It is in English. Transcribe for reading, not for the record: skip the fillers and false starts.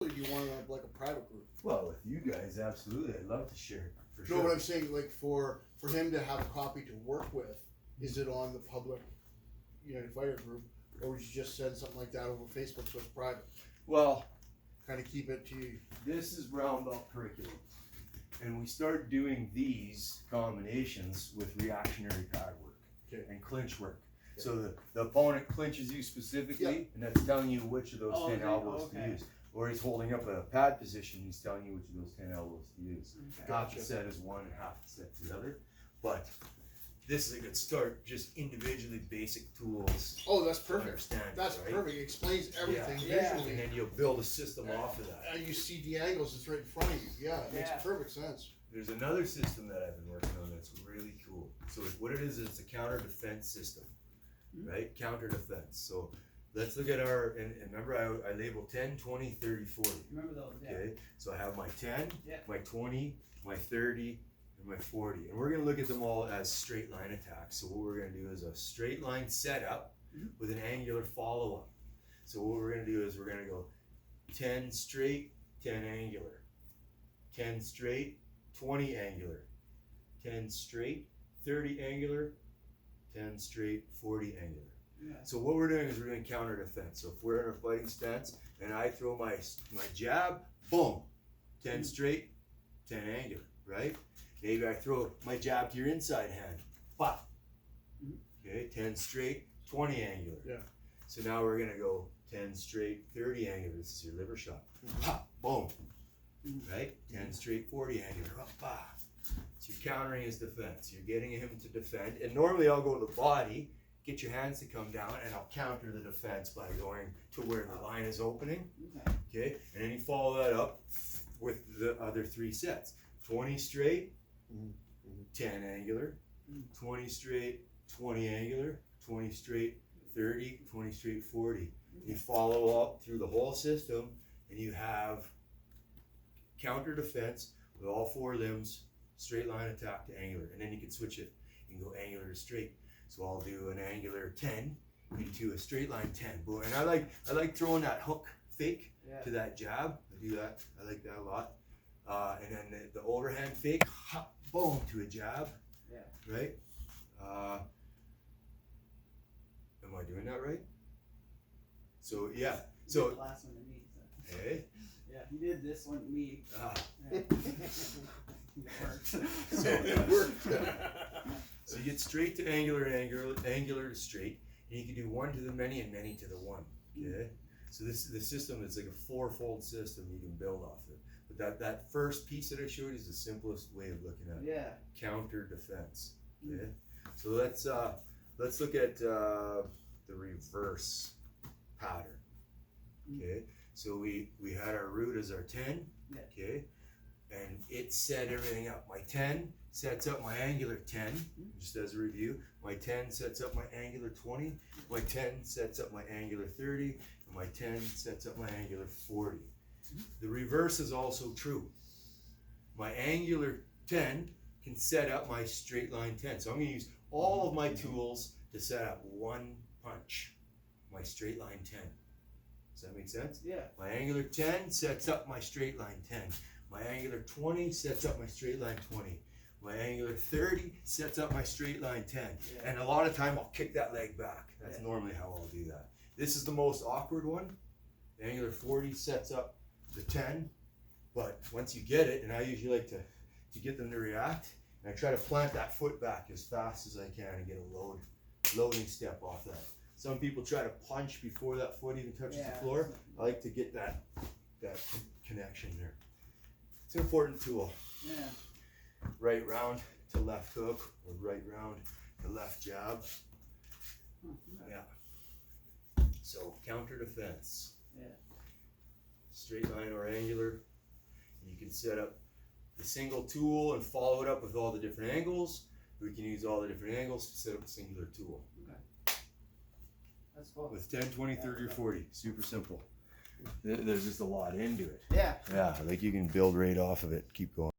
Or do you want it like a private group? Well, with you guys, absolutely. I'd love to share it for No, sure. what I'm saying, like for him to have a copy to work with, is it on the public United Fire group, or would you just send something like that over Facebook so it's private? Well, Kind of keep it to you. this is brown belt curriculum, and we start doing these combinations with reactionary pad work Okay. and clinch work. So the opponent clinches you specifically, and that's telling you which of those 10 elbows to use. Or he's holding up a pad position, he's telling you which of those 10 elbows to use. Half the set is one and half the set the other. But this is a good start, just individually basic tools. Oh, that's to perfect. understand it, That's right? perfect. It explains everything Yeah. visually. And then you'll build a system off of that. You see the angles, it's right in front of you. Yeah, it makes Yeah. perfect sense. There's another system that I've been working on that's really cool. So what it is it's a counter defense system, right? Counter defense. So let's look at our, and remember I label 10, 20, 30, 40. Remember those? Yeah. Okay, so I have my 10, Yeah. my 20, my 30, and my 40. And we're gonna look at them all as straight line attacks. So what we're gonna do is a straight line setup with an angular follow-up. So what we're gonna do is we're gonna go 10 straight, 10 angular, 10 straight, 20 angular, 10 straight, 30 angular, 10 straight, 40 angular. Yeah. So what we're doing is we're doing counter defense. So if we're in a fighting stance and I throw my jab, boom, 10 straight, 10 angular, right? Maybe I throw my jab to your inside hand, pop. Okay, 10 straight, 20 angular. Yeah. So now we're gonna go 10 straight, 30 angular. This is your liver shot. Pop, boom. Right? 10 straight, 40 angular. Pop. So you're countering his defense. You're getting him to defend. And normally I'll go to the body, get your hands to come down, and I'll counter the defense by going to where the line is opening. Okay. Okay? And then you follow that up with the other 3 sets. 20 straight, 10 angular, 20 straight, 20 angular, 20 straight, 30, 20 straight, 40. You follow up through the whole system, and you have counter defense with all 4 limbs, straight line attack to angular, and then you can switch it. You can go angular to straight. So I'll do an angular 10 into a straight line 10. Boom. And I like throwing that hook fake to that jab. I do that. I like that a lot. And then the overhand fake, hop, boom, to a jab. Yeah. Right? Am I doing that right? So yeah. So So last one to me. So. hey. Yeah, he did this one to me. Ah. Yeah. It worked. So, It worked. So you get straight to angular, angular to straight, and you can do one to the many and many to the one. Okay. So the system is like a 4-fold system you can build off of. But that first piece that I showed you is the simplest way of looking at it. Yeah. Counter defense. Okay. So let's look at the reverse pattern. Okay. So we had our root as our 10. Yeah. Okay. And it set everything up. My 10 sets up my angular 10, just as a review. My 10 sets up my angular 20. My 10 sets up my angular 30. And my 10 sets up my angular 40. The reverse is also true. My angular 10 can set up my straight line 10. So I'm going to use all of my tools to set up one punch, my straight line 10. Does that make sense? Yeah. My angular 10 sets up my straight line 10. My angular 20 sets up my straight line 20. My angular 30 sets up my straight line 10. Yeah. And a lot of time I'll kick that leg back. That's Yeah. normally how I'll do that. This is the most awkward one. The angular 40 sets up the 10. But once you get it, and I usually like to get them to react, and I try to plant that foot back as fast as I can and get a loading step off that. Some people try to punch before that foot even touches the floor. I like to get that connection there. It's an important tool. Yeah. Right round to left hook, or right round to left jab. Yeah. So counter defense. Yeah. Straight line or angular. You can set up the single tool and follow it up with all the different angles. We can use all the different angles to set up a singular tool. Okay. That's cool. With 10, 20, 30, or 40. Super simple. There's just a lot into it. Yeah. Yeah, like you can build right off of it. Keep going.